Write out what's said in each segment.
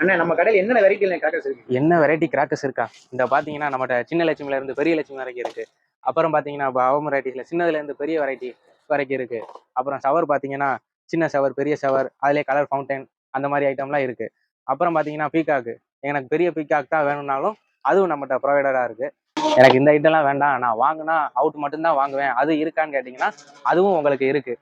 அண்ணா நம்ம கடையில் என்னென்ன வெரைட்டில கிராக்கர்ஸ் இருக்கு? என்ன வெரைட்டி கிராக்கர்ஸ் இருக்கா? இந்த பார்த்தீங்கன்னா நம்மகிட்ட சின்ன லட்சுமில இருந்து பெரிய லட்சுமி வரைக்கும் இருக்கு. அப்புறம் பார்த்தீங்கன்னா பவம் வெரைட்டிஸ்ல சின்னதுல இருந்து பெரிய வெரைட்டி வரைக்கும் இருக்கு. அப்புறம் ஷவர் பார்த்தீங்கன்னா சின்ன ஷவர், பெரிய ஷவர், அதிலே கலர் ஃபவுண்டைன் அந்த மாதிரி ஐட்டம்லாம் இருக்கு. அப்புறம் பார்த்தீங்கன்னா பீகாக்கு, எனக்கு பெரிய பீகாக் தான் வேணும்னாலும் அதுவும் நம்மகிட்ட ப்ரொவைடரா இருக்கு. எனக்கு இந்த ஐட்டம்லாம் வேண்டாம், நான் வாங்கினா அவுட் மட்டும்தான் வாங்குவேன், அது இருக்கான்னு கேட்டிங்கன்னா அதுவும் உங்களுக்கு இருக்கு.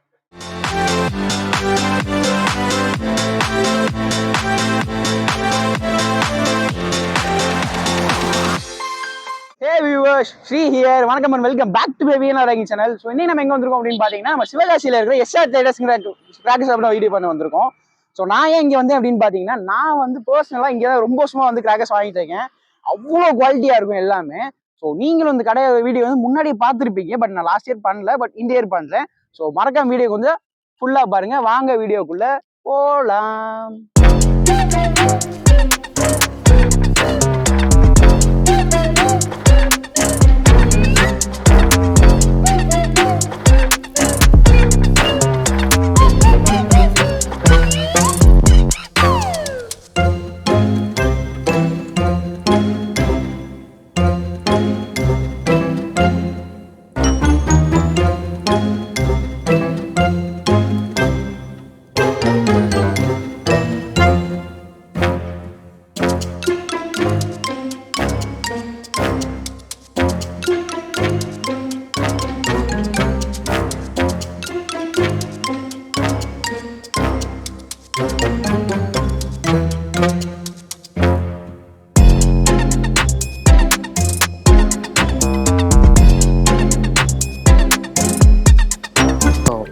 Hey viewers, Sri here. வணக்கம் and welcome back to VNR Ranking channel. So இன்னைக்கு நம்ம எங்க வந்திருக்கோம் அப்படின்னு பாத்தீங்கன்னா நம்ம சிவகாசியில இருக்கிற எஸ்ஆர் ட்ரேடர்ஸ்ங்கிற கிராக்கர்ஸ் அப்படி வீடியோ பண்ண வந்திருக்கோம். ஸோ நான் ஏன் இங்க வந்து அப்படின்னு பாத்தீங்கன்னா நான் வந்து பர்சனலா இங்க தான் ரொம்ப வருஷமா வந்து கிராக்கர்ஸ் வாங்கிட்டு இருக்கேன். அவ்வளோ குவாலிட்டியா இருக்கும் எல்லாமே. ஸோ நீங்களும் இந்த கடை வீடியோ வந்து முன்னாடி பார்த்துருப்பீங்க, பட் நான் லாஸ்ட் இயர் பண்ணல, பட் இந்த இயர் பண்றேன். ஸோ மறக்காம வீடியோ கொஞ்சம் ஃபுல்லா பாருங்க. வாங்க வீடியோக்குள்ள போலாம்.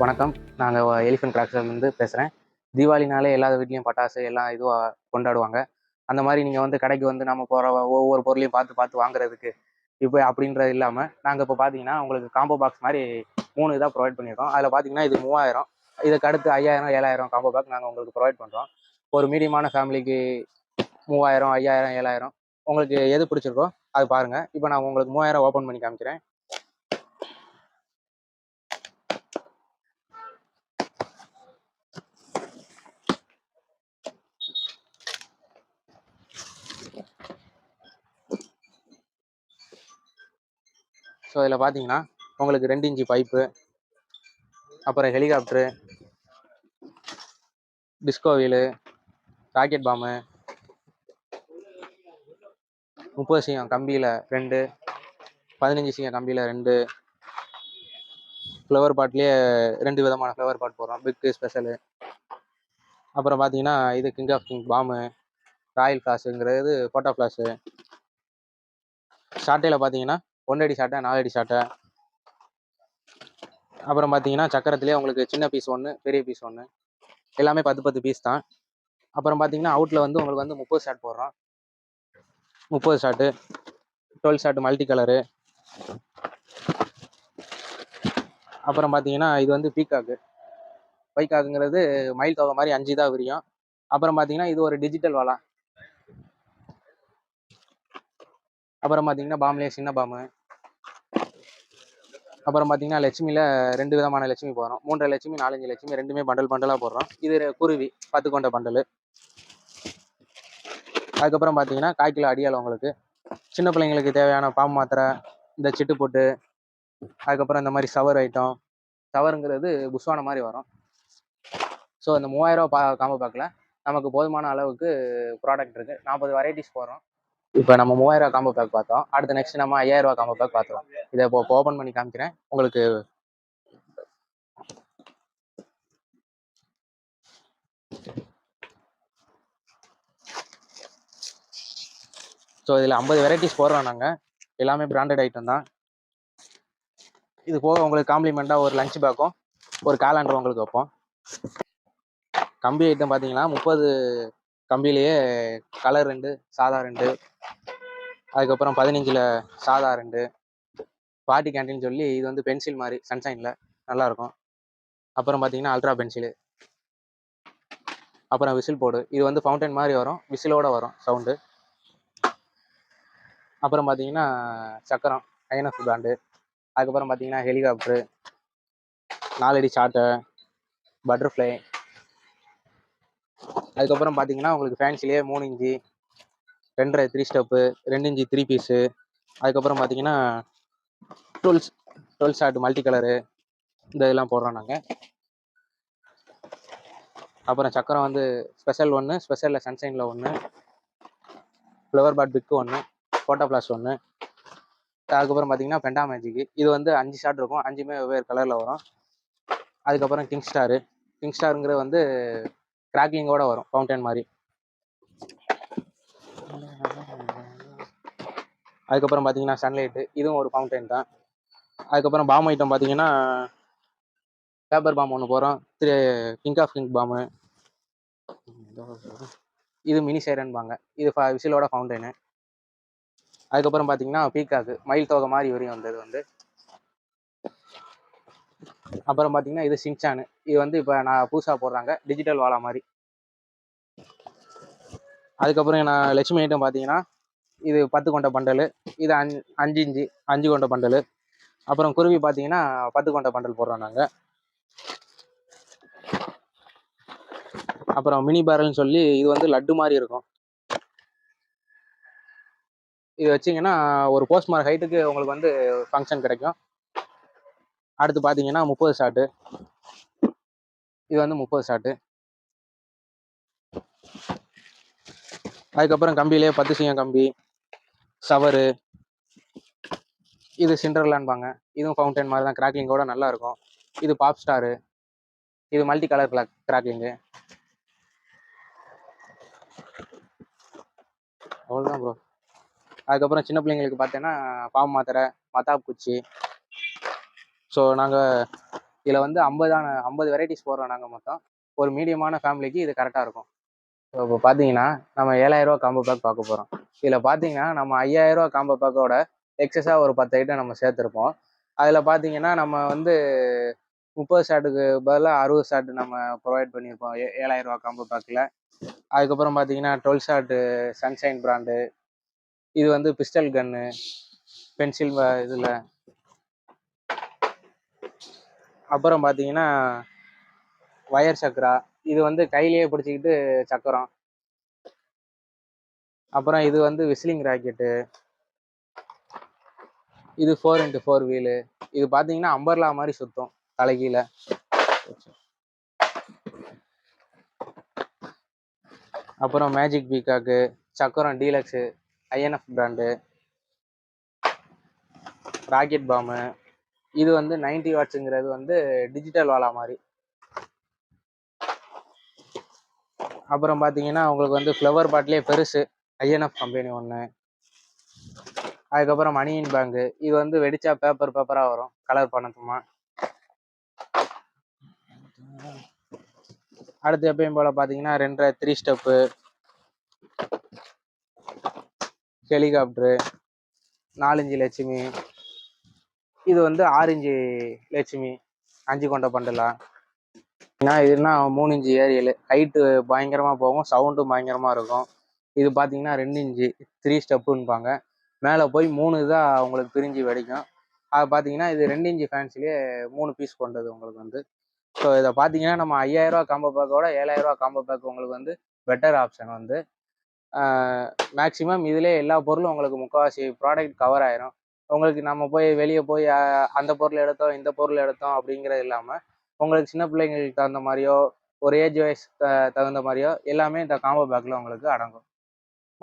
வணக்கம், நாங்கள் எலிஃபென்ட் கிராக்கர்ஸ்லேருந்து பேசுகிறேன். தீபாவளினாலே எல்லா வீட்லேயும் பட்டாசு எல்லாம் இதுவாக கொண்டாடுவாங்க. அந்த மாதிரி நீங்கள் வந்து கடைக்கு வந்து நம்ம போகிற ஒவ்வொரு பொருளையும் பார்த்து பார்த்து வாங்குறதுக்கு இப்போ அப்படின்றது இல்லாமல் நாங்கள் இப்போ பார்த்தீங்கன்னா உங்களுக்கு காம்போ பாக்ஸ் மாதிரி 3 இதாக ப்ரொவைட் பண்ணியிருக்கோம். அதில் பார்த்தீங்கன்னா இது 3000, இதுக்கு அடுத்து 5000, 7000 காம்போ பாக்ஸ் நாங்கள் உங்களுக்கு ப்ரொவைட் பண்ணுறோம். ஒரு மீடியமான ஃபேமிலிக்கு 3000, 5000, 7000 உங்களுக்கு எது பிடிச்சிருக்கோ அது பாருங்கள். இப்போ நான் உங்களுக்கு 3000 ஓப்பன் பண்ணி காமிக்கிறேன். ஸோ இதில் பார்த்தீங்கன்னா உங்களுக்கு 2 இன்ச்சு பைப்பு, அப்புறம் ஹெலிகாப்டரு, டிஸ்கோ வீலு, ராக்கெட் பாம்பு, 30 சிஎம் கம்பியில் 2, 15 சிஎம் கம்பியில் 2, ஃப்ளவர் பாட்லேயே 2 விதமான ஃப்ளவர் பாட் போடுறோம், பிக்கு ஸ்பெஷலு. அப்புறம் பார்த்தீங்கன்னா இது கிங் ஆஃப் கிங் பாம்பு, ராயல் ஃப்ளாஷுங்கிறது போட்டோ ஃப்ளாஷு. ஷாட்டையில் பார்த்தீங்கன்னா 1 அடி ஷாட்டை, 4 அடி ஷாட்டை. அப்புறம் பார்த்தீங்கன்னா சக்கரத்துலேயே உங்களுக்கு சின்ன பீஸ் 1, பெரிய பீஸ் 1, எல்லாமே 10 பீஸ் தான். அப்புறம் பார்த்தீங்கன்னா அவுட்டில் வந்து உங்களுக்கு வந்து 30 ஷாட் போடுறோம், 30 ஷாட்டு, 12 ஷாட்டு மல்டி கலரு. அப்புறம் பார்த்தீங்கன்னா இது வந்து பைக்காக்குங்கிறது மயில் தொகை மாதிரி 5 தான் விரியும். அப்புறம் பார்த்தீங்கன்னா இது ஒரு டிஜிட்டல் வாலா. அப்புறம் பார்த்தீங்கன்னா பாம்லேயே சின்ன பாம்பு. அப்புறம் பார்த்தீங்கன்னா லட்சுமியில் 2 விதமான லட்சுமி போடுறோம், 3 லட்சுமி, 4 லட்சுமி, ரெண்டுமே பண்டலாக போடுறோம். இது குருவி 10 கொண்ட பண்டலு. அதுக்கப்புறம் பார்த்தீங்கன்னா 1/4 கிலோ அடியால் உங்களுக்கு சின்ன பிள்ளைங்களுக்கு தேவையான பாம்பு மாத்திரை, இந்த சிட்டு போட்டு, அதுக்கப்புறம் இந்த மாதிரி ஷவர் ஐட்டம். ஷவருங்கிறது புஷ்வான மாதிரி வரும். ஸோ இந்த 3000 காம்போ பேக்கில் நமக்கு போதுமான அளவுக்கு ப்ராடக்ட் இருக்குது. 40 வெரைட்டிஸ் போடுறோம். இப்போ நம்ம 3000 காம்போ பேக் பார்த்தோம். அடுத்து நெக்ஸ்ட் நம்ம 5000 காம்போ பேக் பார்த்தோம். இதை இப்போ ஓப்பன் பண்ணி காமிக்கிறேன் உங்களுக்கு. ஸோ இதில் 50 வெரைட்டிஸ் போடுறோம் நாங்கள், எல்லாமே பிராண்டட் ஐட்டம் தான். இது போக உங்களுக்கு காம்ப்ளிமெண்ட்டாக ஒரு லஞ்ச் பேக்கும் ஒரு காலாண்டர் உங்களுக்கு வைப்போம். கம்பி ஐட்டம் பார்த்தீங்கன்னா 30 கம்பிலேயே கலர் 2, சாதா 2, அதுக்கப்புறம் 15ல் சாதா 2, பார்ட்டி கேண்டீன் சொல்லி இது வந்து பென்சில் மாதிரி சன்ஷைனில் நல்லாயிருக்கும். அப்புறம் பார்த்தீங்கன்னா அல்ட்ரா பென்சிலு, அப்புறம் விசில் போர்டு. இது வந்து ஃபவுண்டைன் மாதிரி வரும், விசிலோட வரும் சவுண்டு. அப்புறம் பார்த்தீங்கன்னா சக்கரம் ஐஎன்எஃப் பிராண்டு. அதுக்கப்புறம் பார்த்தீங்கன்னா ஹெலிகாப்டரு, 4 அடி ஷாட்டை, பட்டர்ஃப்ளை, அதுக்கப்புறம் பார்த்தீங்கன்னா உங்களுக்கு ஃபேன்சிலேயே 3 இன்ச்சு 2.5 3 ஸ்டெப்பு 2 இன்ச்சு 3 பீஸு. அதுக்கப்புறம் பார்த்தீங்கன்னா 12 ஷாட் மல்டி கலரு இந்த இதெல்லாம் போடுறோம் நாங்கள். அப்புறம் சக்கரம் வந்து ஸ்பெஷல் 1, ஸ்பெஷலில் சன்ஷைனில் 1, ஃப்ளவர் பாட் பிக்கு 1, ஃபோட்டோ ஃப்ளாஷ் 1. அதுக்கப்புறம் பார்த்தீங்கன்னா பெண்டா மேஜிக்கு இது வந்து 5 ஷாட் இருக்கும், 5மே வெவ்வேறு கலரில் வரும். அதுக்கப்புறம் கிங் ஸ்டாருங்கிறது வந்து கிராக்கிங்கோட வரும் ஃபவுண்டன் மாதிரி. அதுக்கப்புறம் பார்த்தீங்கன்னா சன்லைட்டு இதுவும் ஒரு ஃபவுண்டன் தான். அதுக்கப்புறம் பாம் ஐட்டம் பார்த்தீங்கன்னா பேப்பர் பாம் ஒன்று போகிறோம், கிங் ஆஃப் கிங் பாம்பு. இது மினி சைரன்பாங்க, இது விசிலோட ஃபவுண்டனு. அதுக்கப்புறம் பார்த்தீங்கன்னா பீகாக்கு மயில் தோகை மாதிரி வரையும் வந்தது வந்து. அப்புறம் பார்த்தீங்கன்னா இது சின்சானு, இது வந்து இப்போ நான் புதுசாக போடுறாங்க டிஜிட்டல் வாலா மாதிரி. அதுக்கப்புறம் நான் லட்சுமி ஐட்டம் பார்த்தீங்கன்னா இது 10 கொண்ட பண்டலு, இது 5 இன்ச்சு 5 கொண்ட பண்டலு. அப்புறம் குருவி பார்த்தீங்கன்னா 10 கொண்ட பண்டல் போடுறோம் நாங்கள். அப்புறம் மினி பேரல்னு சொல்லி இது வந்து லட்டு மாதிரி இருக்கும், இது வச்சிங்கன்னா ஒரு போஸ்ட் மார்க் ஹைட்டுக்கு உங்களுக்கு வந்து ஃபங்க்ஷன் கிடைக்கும். அடுத்து பார்த்தீங்கன்னா 30 ஷாட்டு, இது வந்து 30 ஷாட்டு. அதுக்கப்புறம் கம்பியிலே 10 சிங்கம் கம்பி, சவரு, இது சிண்டர்லான்பாங்க, இதுவும் ஃபவுண்டன் மாதிரி தான், கிராக்கிங்கோட நல்லா இருக்கும். இது பாப் ஸ்டாரு, இது மல்டி கலர் கிராக்கிங்கு. அவ்வளோதான் ப்ரோ. அதுக்கப்புறம் சின்ன பிள்ளைங்களுக்கு பார்த்தீங்கன்னா பாம்பு மாத்திரை, மத்தாப் குச்சி. ஸோ நாங்கள் இதில் வந்து 50 வெரைட்டிஸ் போடுறோம் நாங்கள் மொத்தம். ஒரு மீடியமான ஃபேமிலிக்கு இது கரெக்டாக இருக்கும். ஸோ இப்போ பார்த்தீங்கன்னா நம்ம 7000 ரூபா காம்போ பேக் பார்க்க போகிறோம். இதில் பார்த்தீங்கன்னா நம்ம 5000 ரூபா காம்போ பேக்கோட எக்ஸஸாக ஒரு 10 ஐட்டம் நம்ம சேர்த்துருப்போம். அதில் பார்த்தீங்கன்னா நம்ம வந்து 30 ஷாட்டுக்கு பதிலாக 60 ஷாட்டு நம்ம ப்ரொவைட் பண்ணியிருப்போம் 7000 ரூபா காம்போ பேக்கில். அதுக்கப்புறம் பார்த்தீங்கன்னா 12 ஷாட்டு சன்ஷைன் பிராண்டு, இது வந்து பிஸ்டல் கன்னு, பென்சில் இதில். அப்புறம் பார்த்தீங்கன்னா வயர் சக்கரா, இது வந்து கையிலேயே பிடிச்சிக்கிட்டு சக்கரம். அப்புறம் இது வந்து விசிலிங் ராக்கெட்டு, இது 4x4 வீலு, இது பார்த்தீங்கன்னா அம்பர்லா மாதிரி சுத்தம் தலைகீழ. அப்புறம் மேஜிக் பீகாக்கு, சக்கரம் டீலக்ஸு ஐஎன்எஃப் பிராண்டு, ராக்கெட் பாம்பு, இது வந்து 90 வாட்ஸுங்கிறது வந்து டிஜிட்டல் வாலா மாதிரி. அப்புறம் பார்த்தீங்கன்னா உங்களுக்கு வந்து ஃப்ளவர் பாட்லேயே பெருசு ஐஎன்எஃப் கம்பெனி ஒன்று. அதுக்கப்புறம் மணியின் பேங்கு, இது வந்து வெடிச்சா பேப்பராக வரும் கலர் பண்ணதுமா. அடுத்து எப்பயும் போல் பார்த்தீங்கன்னா 2.5 3 ஸ்டெப்பு, ஹெலிகாப்டரு, 4 இன்ச்சு லட்சுமி, இது வந்து 6 இன்ச்சு லட்சுமி 5 கொண்ட பண்டலா. இதுனா 3 இன்ச்சு ஏரியல், ஹைட்டு பயங்கரமாக போகும், சவுண்டும் பயங்கரமாக இருக்கும். இது பார்த்தீங்கன்னா 2 இன்ச்சு 3 ஸ்டெப்புன்பாங்க, மேலே போய் 3 இதாக உங்களுக்கு பிரிஞ்சு வெடிக்கும். அது பார்த்தீங்கன்னா இது 2 இன்ச்சு ஃபேன்சிலேயே 3 பீஸ் கொண்டது உங்களுக்கு வந்து. ஸோ இதை பார்த்தீங்கன்னா நம்ம 5000 ரூபா காம்போ பேக்கோட 7000 ரூபா காம்போ பேக் உங்களுக்கு வந்து பெட்டர் ஆப்ஷன் வந்து. மேக்ஸிமம் இதிலே எல்லா பொருளும் உங்களுக்கு முக்கால்வாசி ப்ராடக்ட் கவர் ஆயிரும். உங்களுக்கு நம்ம போய் வெளியே போய் அந்த பொருள் எடுத்தோம் இந்த பொருள் எடுத்தோம் அப்படிங்கிறது இல்லாமல் உங்களுக்கு சின்ன பிள்ளைங்களுக்கு தகுந்த மாதிரியோ ஒரு ஏஜ் வைஸ் தகுந்த மாதிரியோ எல்லாமே இந்த காம்போ பேக்கில் உங்களுக்கு அடங்கும்.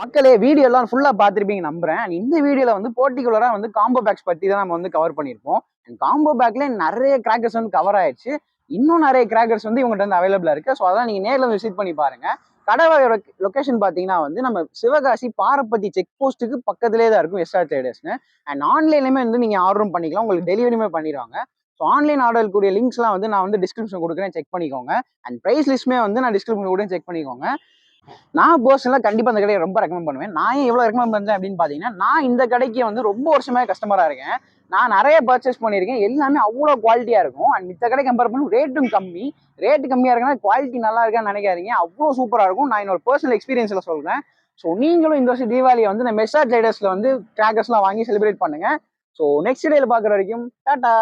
மக்களே வீடியோ எல்லாம் ஃபுல்லா பார்த்துருப்பீங்க நம்புறேன். அண்ட் இந்த வீடியோல வந்து பர்டிகுலரா வந்து காம்போ பேக்ஸ் பத்தி தான் நம்ம வந்து கவர் பண்ணியிருப்போம். அண்ட் காம்போ பேக்ல நிறைய கிராக்கர்ஸ் வந்து கவர் ஆயிடுச்சு. இன்னும் நிறைய கிராக்கர்ஸ் வந்து இவங்ககிட்ட வந்து அவைலபிளா இருக்கு. ஸோ அதான் நீங்க நேரில் விசிட் பண்ணி பாருங்க. கடையோட லொகேஷன் பார்த்தீங்கன்னா வந்து நம்ம சிவகாசி பாரப்பட்டி செக் போஸ்ட்டுக்கு பக்கத்திலே தான் இருக்கும் எஸ்ஆர் ட்ரேடர்ஸ்னு. அண்ட் ஆன்லைன்லேயுமே வந்து நீங்க ஆர்டரும் பண்ணிக்கலாம், உங்களுக்கு டெலிவரியுமே பண்ணிடுவாங்க. ஸோ ஆன்லைன் ஆர்டர் கூடிய லிங்க்ஸ்லாம் வந்து நான் வந்து டிஸ்கிரிப்ஷன் கொடுக்குறேன், செக் பண்ணிக்கோங்க. அண்ட் ப்ரைஸ் லிஸ்ட்டுமே வந்து நான் டிஸ்கிரிப்ஷன் கூட செக் பண்ணிக்கோங்க. நான் பர்சனலாக கண்டிப்பாக அந்த கடையை ரொம்ப ரெக்கமெண்ட் பண்ணுவேன். நான் ஏன் எவ்வளோ ரெக்கமெண்ட் பண்ணுறேன் அப்படின்னு பார்த்தீங்கன்னா, நான் இந்த கடைக்கு வந்து ரொம்ப வருஷமாக கஸ்டமராக இருக்கேன். நான் நிறைய பர்ச்சேஸ் பண்ணியிருக்கேன், எல்லாமே அவ்வளோ குவாலிட்டியாக இருக்கும். அண்ட் மித்த கடை கம்பேர் பண்ணி ரேட்டும் கம்மி. ரேட்டு கம்மியாக இருக்குன்னா குவாலிட்டி நல்லா இருக்கான்னு நினைக்காதீங்க, அவ்வளோ சூப்பராக இருக்கும். நான் என்னோட பர்சனல் எக்ஸ்பீரியன்ஸில் சொல்கிறேன். ஸோ நீங்களும் இந்த வருஷம் தீபாவளியை வந்து நம்ம எஸ்ஆர் ட்ரேடர்ஸில் வந்து கிராக்கர்ஸ்லாம் வாங்கி செலிப்ரேட் பண்ணுங்கள். ஸோ நெக்ஸ்ட் டேல பார்க்குற வரைக்கும் டாடா.